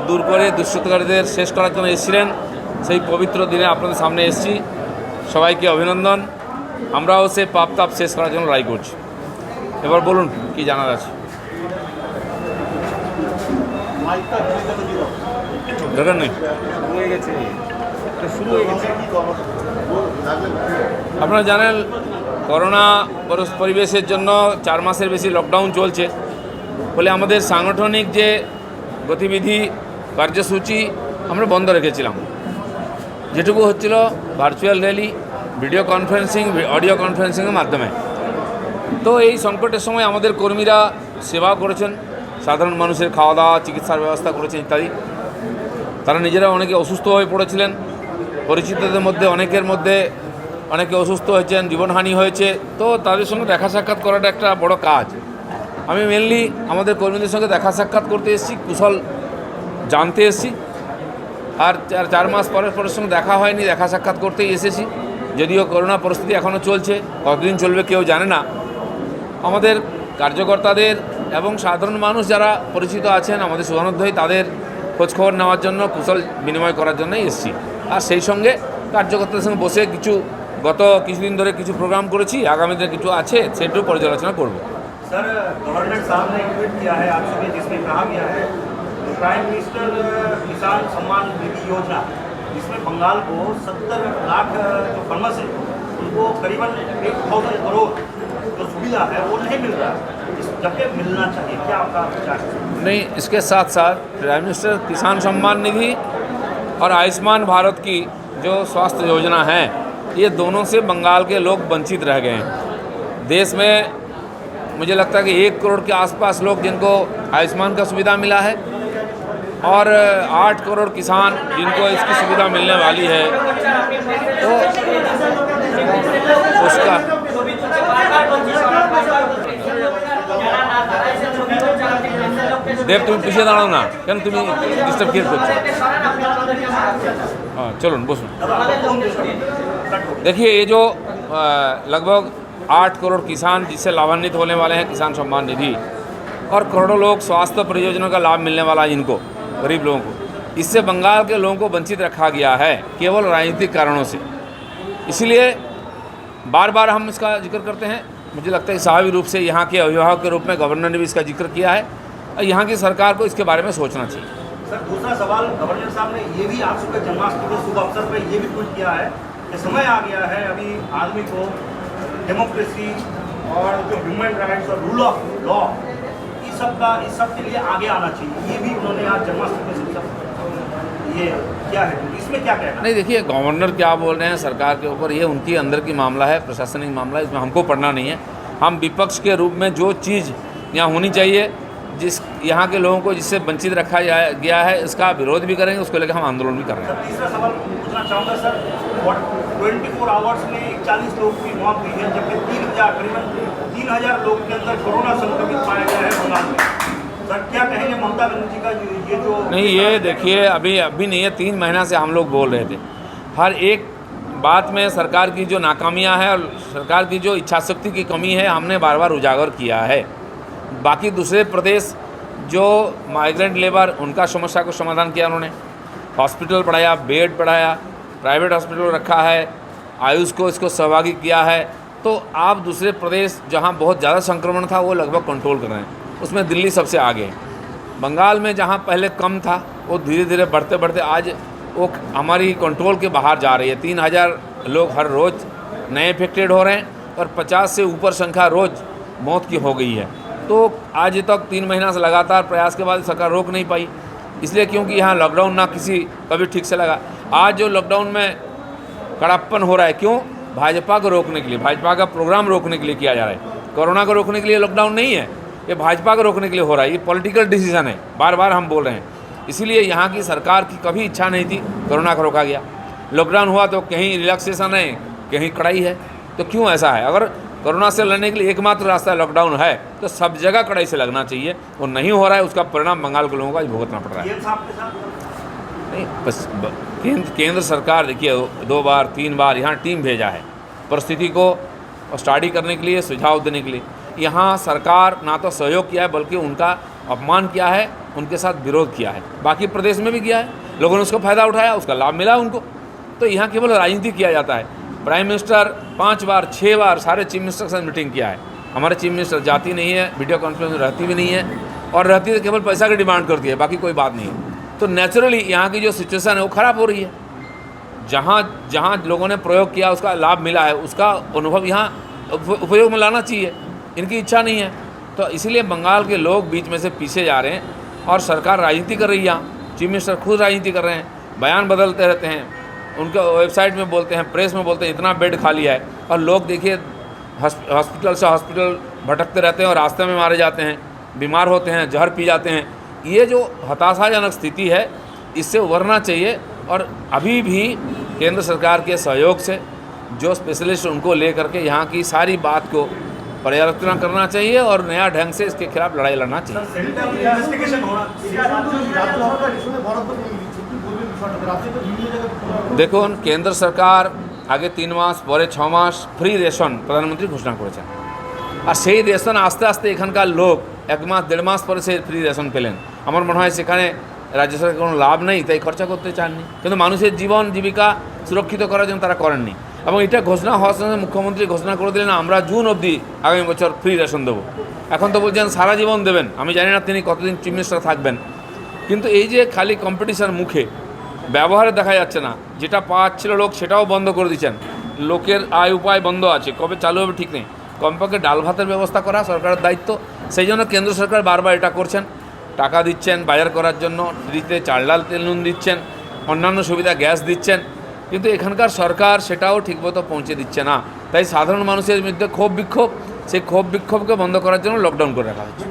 দূর করে দুষ্কৃতকারীদের শেষ করার জন্য এসেছিলেন। সেই পবিত্র দিনে আপনাদের সামনে এসেছি। সবাইকে অভিনন্দন। আমরাও সেই পাপ তাপ শেষ করার জন্য লড়াই করছি। এবার বলুন কি জানার আছে। দরকার নেই, আপনারা জানেন করোনা পরিবেশের জন্য 4 মাসের বেশি লকডাউন চলছে। ফলে আমাদের সাংগঠনিক যে গতিবিধি কার্যসূচি আমরা বন্ধ রেখেছিলাম। যেটুকু হচ্ছিল virtual rally, video conferencing, audio কনফারেন্সিংয়ের মাধ্যমে। তো এই সংকটের সময় আমাদের কর্মীরা সেবা করেছেন, সাধারণ মানুষের খাওয়া দাওয়া, চিকিৎসার ব্যবস্থা করেছেন ইত্যাদি। তারা নিজেরা অনেকে অসুস্থ হয়ে পড়েছিলেন। পরিচিতদের মধ্যে অনেকে অসুস্থ হয়েছেন, জীবনহানি হয়েছে। তো তাদের সঙ্গে দেখা সাক্ষাৎ করাটা একটা বড় কাজ। আমি মেনলি আমাদের কর্মীদের সঙ্গে দেখা সাক্ষাৎ করতে এসেছি, কুশল জানতে এসেছি। আর 4 মাস পরের সঙ্গে দেখা হয়নি, দেখা সাক্ষাৎ করতেই এসেছি। যদিও করোনা পরিস্থিতি এখনও চলছে, কতদিন চলবে কেউ জানে না। আমাদের কার্যকর্তাদের এবং সাধারণ মানুষ যারা পরিচিত আছেন আমাদের শুভানুধ্যায়ী, তাদের খোঁজখবর নেওয়ার জন্য, কুশল বিনিময় করার জন্যই এসেছি। আর সেই সঙ্গে কার্যকর্তাদের সঙ্গে বসে গত কিছুদিন ধরে কিছু প্রোগ্রাম করেছি, আগামী দিনে কিছু আছে সেটাও পর্যালোচনা করব। सर, गवर्नर साहब ने ट्वीट किया है आज सुबह, जिसमें कहा गया है प्राइम मिनिस्टर किसान सम्मान निधि योजना, जिसमें बंगाल को 70 लाख जो फर्मर्स है उनको करीबन 1000 करोड़ जो सुविधा है वो नहीं मिल रहा है, जबकि मिलना चाहिए। क्या आपका विचार है? नहीं, इसके साथ साथ प्राइम मिनिस्टर किसान सम्मान निधि और आयुष्मान भारत की जो स्वास्थ्य योजना है, ये दोनों से बंगाल के लोग वंचित रह गए हैं। देश में मुझे लगता है कि 1 करोड़ के आसपास लोग जिनको आयुष्मान का सुविधा मिला है और 8 करोड़ किसान जिनको इसकी सुविधा मिलने वाली है। तो उसका देव तुम पीछे दाड़ो ना, क्या तुम डिस्टर्ब क्यों करছো? हाँ चलो बसो। देखिए, ये जो लगभग 8 करोड़ किसान जिससे लाभान्वित होने वाले हैं किसान सम्मान निधि, और करोड़ों लोग स्वास्थ्य परियोजनाओं का लाभ मिलने वाला है इनको, गरीब लोगों को, इससे बंगाल के लोगों को वंचित रखा गया है केवल राजनीतिक कारणों से। इसलिए बार बार हम इसका जिक्र करते हैं। मुझे लगता है स्वाभाविक रूप से यहाँ के अभिभावक के रूप में गवर्नर ने भी इसका जिक्र किया है और यहाँ की सरकार को इसके बारे में सोचना चाहिए। सर, दूसरा सवाल, गवर्नर साहब ने ये भी आज सुबह जन्माष्टमी के शुभ अवसर पर ये भी ट्वीट किया है कि समय आ गया है अभी आदमी को डेमोक्रेसी और जो ह्यूमन राइट्स और रूल ऑफ लॉ इस सब के लिए आगे आना चाहिए। ये भी उन्होंने आज जन्माष्टमी के शुभ अवसर, ये क्या है, इसमें क्या कहना? नहीं, देखिए गवर्नर क्या बोल रहे हैं सरकार के ऊपर, ये उनकी अंदर की मामला है, प्रशासनिक मामला है, इसमें हमको पढ़ना नहीं है। हम विपक्ष के रूप में जो चीज़ यहाँ होनी चाहिए, जिस यहाँ के लोगों को जिससे वंचित रखा गया है, इसका विरोध भी करेंगे, उसको लेकर हम आंदोलन भी कर रहे हैं। तीसरा सवाल पूछना चाहूँगा सर, 24 आवर्स में 41 लोगों की मौत हुई है, जबकि करीबन 3000 लोग के अंदर कोरोना संक्रमित पाया गया है बंगाल में। सर, क्या कहेंगे ममता बनर्जी का ये जो नहीं, ये देखिए अभी नहीं है, 3 महीना से हम लोग बोल रहे थे। हर एक बात में सरकार की जो नाकामियाँ हैं और सरकार की जो इच्छाशक्ति की कमी है, हमने बार बार उजागर किया है। बाकी दूसरे प्रदेश जो माइग्रेंट लेबर, उनका समस्या को समाधान किया उन्होंने, हॉस्पिटल बढ़ाया, बेड बढ़ाया, प्राइवेट हॉस्पिटल रखा है, आयुष को इसको सहभागी किया है। तो आप दूसरे प्रदेश जहां बहुत ज़्यादा संक्रमण था वो लगभग कंट्रोल कर रहे हैं, उसमें दिल्ली सबसे आगे है। बंगाल में जहां पहले कम था वो धीरे धीरे बढ़ते बढ़ते आज वो हमारी कंट्रोल के बाहर जा रही है। 3000 लोग हर रोज़ नए इन्फेक्टेड हो रहे हैं और 50 से ऊपर संख्या रोज़ मौत की हो गई है। तो आज तक 3 महीना से लगातार प्रयास के बाद सरकार रोक नहीं पाई, इसलिए क्योंकि यहाँ लॉकडाउन ना कभी ठीक से लगा। आज जो लॉकडाउन में कड़ापन हो रहा है, क्यों? भाजपा को रोकने के लिए, भाजपा का प्रोग्राम रोकने के लिए किया जा रहा है। कोरोना को रोकने के लिए लॉकडाउन नहीं है, ये भाजपा को रोकने के लिए हो रहा है। ये पॉलिटिकल डिसीजन है, बार बार हम बोल रहे हैं। इसीलिए यहाँ की सरकार की कभी इच्छा नहीं थी, कोरोना को रोका गया। लॉकडाउन हुआ तो कहीं रिलैक्सेशन है, कहीं कड़ाई है। तो क्यों ऐसा है? अगर कोरोना से लड़ने के लिए एकमात्र रास्ता लॉकडाउन है तो सब जगह कड़ाई से लगना चाहिए, वो नहीं हो रहा है। उसका परिणाम बंगाल के लोगों का भुगतना पड़ रहा है। नहीं, बस केंद्र सरकार देखिए 2 बार 3 बार यहाँ टीम भेजा है परिस्थिति को स्टडी करने के लिए, सुझाव देने के लिए। यहाँ सरकार ना तो सहयोग किया है बल्कि उनका अपमान किया है, उनके साथ विरोध किया है। बाकी प्रदेश में भी किया है, लोगों ने उसको फ़ायदा उठाया, उसका लाभ मिला उनको। तो यहाँ केवल राजनीति किया जाता है। प्राइम मिनिस्टर 5 बार 6 बार सारे चीफ मिनिस्टर के साथ मीटिंग किया है। हमारे चीफ मिनिस्टर जाती नहीं है, वीडियो कॉन्फ्रेंस में रहती भी नहीं है, और रहती तो केवल पैसा की डिमांड करती है, बाकी कोई बात नहीं है। तो नेचुरली यहाँ की जो सिचुएशन है वो ख़राब हो रही है। जहाँ जहाँ लोगों ने प्रयोग किया, उसका लाभ मिला है, उसका अनुभव यहाँ उपयोग में लाना चाहिए। इनकी इच्छा नहीं है, तो इसीलिए बंगाल के लोग बीच में से पीछे जा रहे हैं और सरकार राजनीति कर रही है। यहाँ चीफ मिनिस्टर खुद राजनीति कर रहे हैं, बयान बदलते रहते हैं, उनके वेबसाइट में बोलते हैं, प्रेस में बोलते हैं इतना बेड खाली है, और लोग देखिए हॉस्पिटल से हॉस्पिटल भटकते रहते हैं और रास्ते में मारे जाते हैं, बीमार होते हैं, जहर पी जाते हैं। ये जो हताशाजनक स्थिति है, इससे उभरना चाहिए। और अभी भी केंद्र सरकार के सहयोग से जो स्पेशलिस्ट उनको ले करके यहाँ की सारी बात को पर्यालोचना करना चाहिए और नया ढंग से इसके खिलाफ लड़ाई लड़ना चाहिए। দেখুন কেন্দ্র সরকার আগে 3 মাস পরে 6 মাস ফ্রি রেশন প্রধানমন্ত্রী ঘোষণা করেছেন, আর সেই রেশন আস্তে আস্তে এখানকার লোক 1 মাস 1.5 মাস পরে সে ফ্রি রেশন পেলেন। আমার মনে হয় সেখানে রাজ্য সরকারের কোনো লাভ নেই, তাই খরচা করতে চাননি, কিন্তু মানুষের জীবন জীবিকা সুরক্ষিত করার জন্য তারা করেননি। এবং এটা ঘোষণা হওয়ার সঙ্গে মুখ্যমন্ত্রী ঘোষণা করে দিলেন আমরা জুন অবধি আগামী বছর ফ্রি রেশন দেবো। এখন তো বলছেন সারা জীবন দেবেন। আমি জানি না তিনি কতদিন চিফ মিনিস্টার থাকবেন, কিন্তু এই যে খালি কম্পিটিশন মুখে, ব্যবহারে দেখা যাচ্ছে না। যেটা পাচ্ছিল লোক সেটাও বন্ধ করে দিচ্ছেন। লোকের আয় উপায় বন্ধ আছে, কবে চালু হবে ঠিক নেই। কমপক্ষে ডাল ভাতের ব্যবস্থা করা সরকারের দায়িত্ব, সেই জন্য কেন্দ্র সরকার বারবার এটা করছেন। টাকা দিচ্ছেন বাজার করার জন্য, ফ্রিতে চাল ডাল তেল নুন দিচ্ছেন, অন্যান্য সুবিধা গ্যাস দিচ্ছেন, কিন্তু এখানকার সরকার সেটাও ঠিকমতো পৌঁছে দিচ্ছে না। তাই সাধারণ মানুষের মধ্যে ক্ষোভ বিক্ষোভ, সেই ক্ষোভ বিক্ষোভকে বন্ধ করার জন্য লকডাউন করে রাখা হয়েছে।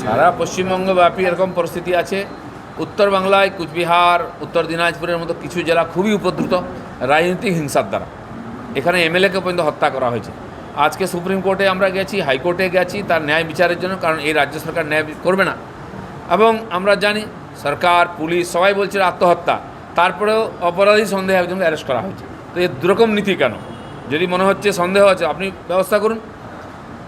সারা পশ্চিমবঙ্গব্যাপী এরকম পরিস্থিতি আছে। উত্তর বাংলায় কুচবিহার, উত্তর দিনাজপুরের মতো কিছু জেলা খুবই উপদ্রুত রাজনৈতিক হিংসার দ্বারা। এখানে এমএলএকে পর্যন্ত হত্যা করা হয়েছে। আজকে সুপ্রিম কোর্টে আমরা গেছি, হাইকোর্টে গেছি তার ন্যায় বিচারের জন্য, কারণ এই রাজ্য সরকার ন্যায় করবে না। এবং আমরা জানি সরকার, পুলিশ সবাই বলছে আত্মহত্যা, তারপরেও অপরাধী সন্দেহে একজনকে অ্যারেস্ট করা হয়েছে। তো এর দুরকম নীতি কেন? যদি মনে হচ্ছে সন্দেহ আছে আপনি ব্যবস্থা করুন,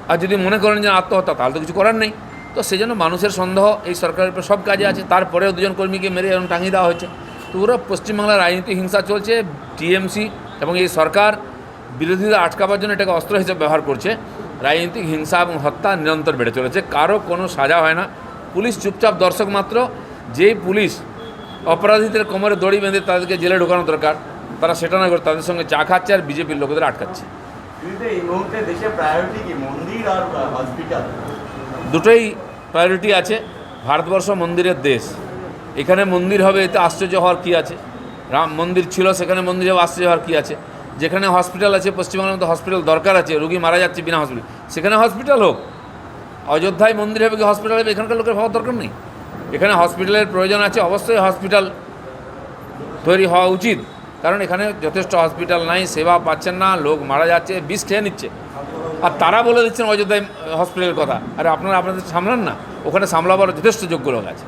আর যদি মনে করেন যে আত্মহত্যা তাহলে তো কিছু করার নেই। তো সেই জন্য মানুষের সন্দেহ এই সরকারের উপর সব কাজে আছে। তারপরেও 2 জন কর্মীকে মেরে এবং টাঙিয়ে দেওয়া হয়েছে। তো পুরো পশ্চিমবাংলার রাজনীতিক হিংসা চলছে। টিএমসি এবং এই সরকার বিরোধীরা আটকাবার জন্য এটাকে অস্ত্র হিসেবে ব্যবহার করছে। রাজনৈতিক হিংসা এবং হত্যা নিরন্তর বেড়ে চলেছে, কারো কোনো সাজা হয় না। পুলিশ চুপচাপ দর্শক মাত্র। যেই পুলিশ অপরাধীদের কোমরে দড়ি বেঁধে তাদেরকে জেলে ঢোকানো দরকার, তারা সেটা না করে তাদের সঙ্গে চা খাচ্ছে আর বিজেপির লোকেদের আটকাচ্ছে। এই মুহূর্তে দেশে প্রায়োরিটি কি, মন্দির আর হসপিটাল? দুটোই প্রায়োরিটি আছে। ভারতবর্ষ মন্দিরের দেশ, এখানে মন্দির হবে এতে আশ্চর্য হওয়ার কী আছে? রাম মন্দির ছিল, সেখানে মন্দির হবে আশ্চর্য হওয়ার কী আছে? যেখানে হসপিটাল আছে, পশ্চিমবঙ্গের মধ্যে হসপিটাল দরকার আছে, রুগী মারা যাচ্ছে বিনা হসপিটাল, সেখানে হসপিটাল হোক। অযোধ্যায় মন্দির হবে কি হসপিটাল হবে, এখানকার লোকের ভাবার দরকার নেই। এখানে হসপিটালের প্রয়োজন আছে, অবশ্যই হসপিটাল তৈরি হওয়া উচিত, কারণ এখানে যথেষ্ট হসপিটাল নাই, সেবা পাচ্ছেন না, লোক মারা যাচ্ছে, বিষ খেয়ে নিচ্ছে। আর তারা বলে দিচ্ছেন অযোধ্যায় হসপিটালের কথা। আরে আপনারা আপনাদের সামলান না, ওখানে সামলাবার যথেষ্ট যোগ্য লোক আছে।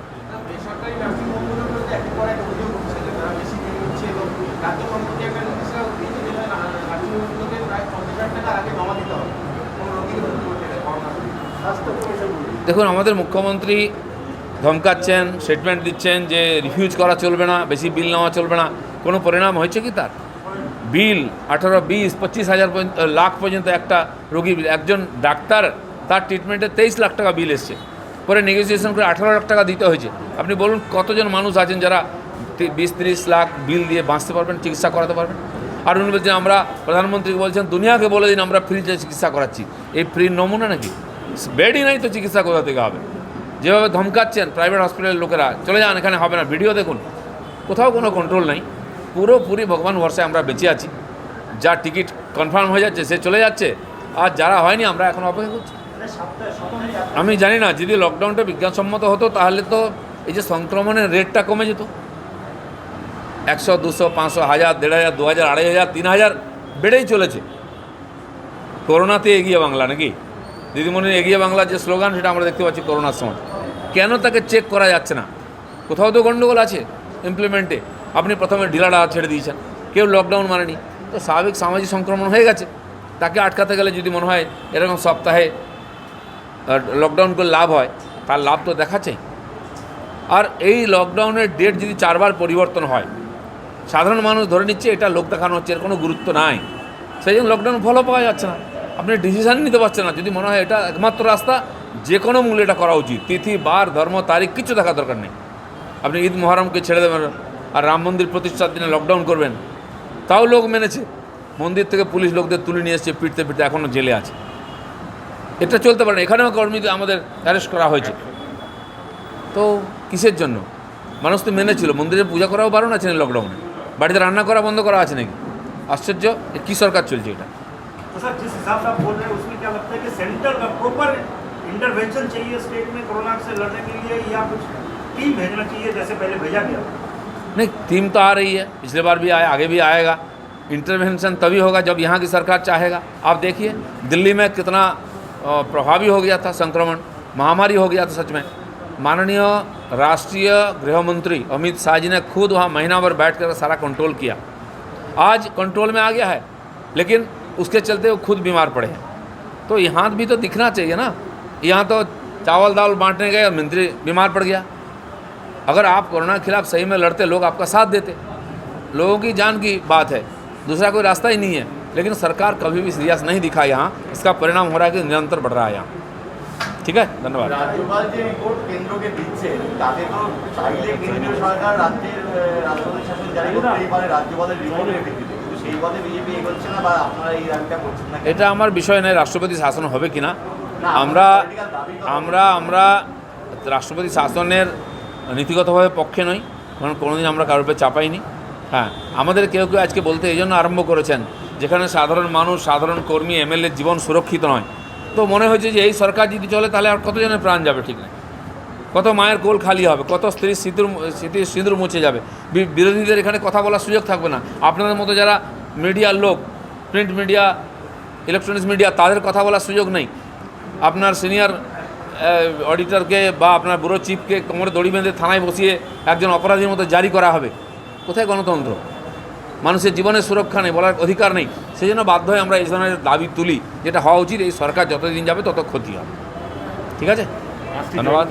দেখুন, আমাদের মুখ্যমন্ত্রী ধমকাচ্ছেন, স্টেটমেন্ট দিচ্ছেন যে রিফিউজ করা চলবে না, বেশি বিল নেওয়া চলবে না। কোনো পরিণাম হয়েছে কি তার? বিল 18, 20, 25 হাজার লাখ পর্যন্ত একটা রোগী বিল। একজন ডাক্তার তার ট্রিটমেন্টে 23 লাখ টাকা বিল এসছে, পরে নেগোসিয়েশন করে 18 লাখ টাকা দিতে হয়েছে। আপনি বলুন কতজন মানুষ আছেন যারা 20-30 লাখ বিল দিয়ে বাঁচতে পারবেন, চিকিৎসা করাতে পারবেন? আর উনি বলছেন, আমরা প্রধানমন্ত্রীকে বলছেন দুনিয়াকে বলে দিন আমরা ফ্রিতে চিকিৎসা করাচ্ছি। এই ফ্রির নমুনা নাকি? বেডই নাই তো চিকিৎসা কোথা থেকে হবে? যেভাবে ধমকাচ্ছেন প্রাইভেট হসপিটালের লোকেরা, চলে যান এখানে হবে না, ভিডিও দেখুন, কোথাও কোনো কন্ট্রোল নাই। পুরোপুরি ভগবান ভরসায় আমরা বেঁচে আছি। যার টিকিট কনফার্ম হয়ে যাচ্ছে সে চলে যাচ্ছে, আর যারা হয়নি আমরা এখন অপেক্ষা করছি। আমি জানি না, যদি লকডাউনটা বিজ্ঞানসম্মত হতো তাহলে তো এই যে সংক্রমণের রেটটা কমে যেত। 100, 200, 500, 1000, 1500, 2000, 2500, 3000 বেড়েই চলেছে। করোনাতে এগিয়ে বাংলা নাকি? দিদিমণির এগিয়ে বাংলার যে স্লোগান, সেটা আমরা দেখতে পাচ্ছি করোনার সময়। কেন তাকে চেক করা যাচ্ছে না? কোথাও তো গণ্ডগোল আছে ইমপ্লিমেন্টে। আপনি প্রথমে ঢিলাটা ছেড়ে দিয়েছেন, কেউ লকডাউন মানেনি, তো স্বাভাবিক সামাজিক সংক্রমণ হয়ে গেছে। তাকে আটকাতে গেলে যদি মনে হয় এরকম সপ্তাহে লকডাউন করে লাভ হয়, তার লাভ তো দেখাচ্ছে। আর এই লকডাউনের ডেট যদি 4 বার পরিবর্তন হয়, সাধারণ মানুষ ধরে নিচ্ছে এটা লোক দেখানো হচ্ছে, এর কোনো গুরুত্ব নাই, সেই জন্য লকডাউন ফলো পাওয়া যাচ্ছে না। আপনি ডিসিশান নিতে পারছেন না। যদি মনে হয় এটা একমাত্র রাস্তা, যে কোনো মূল্যে এটা করা উচিত। তিথি, বার, ধর্ম, তারিখ কিছু দেখা দরকার নেই। আপনি ঈদ মহরমকে ছেড়ে দেবেন আর রাম মন্দির প্রতিষ্ঠার দিনে লকডাউন করবেন, তাও লোক মেনেছে। মন্দির থেকে পুলিশ লোকদের তুলে নিয়ে এসছে পিটতে পিটতে, এখনও জেলে আছে। এটা চলতে পারে না। এখানেও কর্মীদের আমাদের অ্যারেস্ট করা হয়েছে। তো কিসের জন্য? মানুষ তো মেনেছিল। মন্দিরে পূজা করাও বারণ আছে না লকডাউনে, বাড়িতে রান্না করা বন্ধ করা আছে নাকি? আশ্চর্য, কী সরকার চলছে এটা? तो सर जिस हिसाब से आप बोल रहे हैं उसमें क्या लगता है कि सेंटर का प्रॉपर इंटरवेंशन चाहिए स्टेट में कोरोना से लड़ने के लिए, या कुछ टीम भेजना चाहिए जैसे पहले भेजा गया? नहीं, टीम तो आ रही है, पिछले बार भी आया, आगे भी आएगा। इंटरवेंशन तभी होगा जब यहाँ की सरकार चाहेगा। आप देखिए दिल्ली में कितना प्रभावी हो गया था संक्रमण, महामारी हो गया था सच में। माननीय राष्ट्रीय गृह मंत्री अमित शाह जी ने खुद वहाँ महीना भर बैठ कर सारा कंट्रोल किया। आज कंट्रोल में आ गया है, लेकिन उसके चलते वो खुद बीमार पड़े हैं। तो यहाँ भी तो दिखना चाहिए ना। यहाँ तो चावल दाल बांटने गए, मंत्री बीमार पड़ गया। अगर आप कोरोना के खिलाफ सही में लड़ते, लोग आपका साथ देते। लोगों की जान की बात है, दूसरा कोई रास्ता ही नहीं है। लेकिन सरकार कभी भी सीरियस नहीं दिखा यहाँ। इसका परिणाम हो रहा है कि निरंतर बढ़ रहा है यहाँ। ঠিক আছে, ধন্যবাদ। রাজ্যপাল যে রিপোর্ট কেন্দ্রকে দিচ্ছে, তাতে তো চাইলে কেন্দ্রীয় সরকার রাজ্যের রাষ্ট্রপতি শাসন জারি করতেই পারে রাজ্যপালের রিপোর্টের ভিত্তিতে, কিন্তু সেই পথে বিজেপি এগোচ্ছে না, বা আপনারা এই দাবিটা করছেন না। এটা আমার বিষয় নয় রাষ্ট্রপতি শাসন হবে কি না। আমরা আমরা আমরা রাষ্ট্রপতি শাসনের নীতিগতভাবে পক্ষে নই, কারণ কোনোদিন আমরা কারোর উপরে চাপাইনি। হ্যাঁ, আমাদের কেউ কেউ আজকে বলতে এই জন্য আরম্ভ করেছেন, যেখানে সাধারণ মানুষ, সাধারণ কর্মী, এমএলএ জীবন সুরক্ষিত নয়। তো মনে হয়েছে যে এই সরকার যদি চলে তাহলে আর কতজনের প্রাণ যাবে ঠিক নেই, কত মায়ের কোল খালি হবে, কত স্ত্রীর সিঁদুর মুছে যাবে, বিরোধীদের এখানে কথা বলার সুযোগ থাকবে না। আপনাদের মতো যারা মিডিয়ার লোক, প্রিন্ট মিডিয়া, ইলেকট্রনিক্স মিডিয়া, তাদের কথা বলার সুযোগ নেই। আপনার সিনিয়র অডিটরকে বা আপনার ব্যুরো চিফকে কোমরে দড়ি বেঁধে থানায় বসিয়ে একজন অপরাধীর মতো জারি করা হবে। কোথায় গণতন্ত্র? মানুষের জীবনের সুরক্ষা নেই, বলার অধিকার নেই। সেই জন্য বাধ্য হয়ে আমরা এই ধরনের দাবি তুলি, যেটা হওয়া উচিত। এই সরকার যতদিন যাবে তত ক্ষতি হবে। ঠিক আছে, ধন্যবাদ।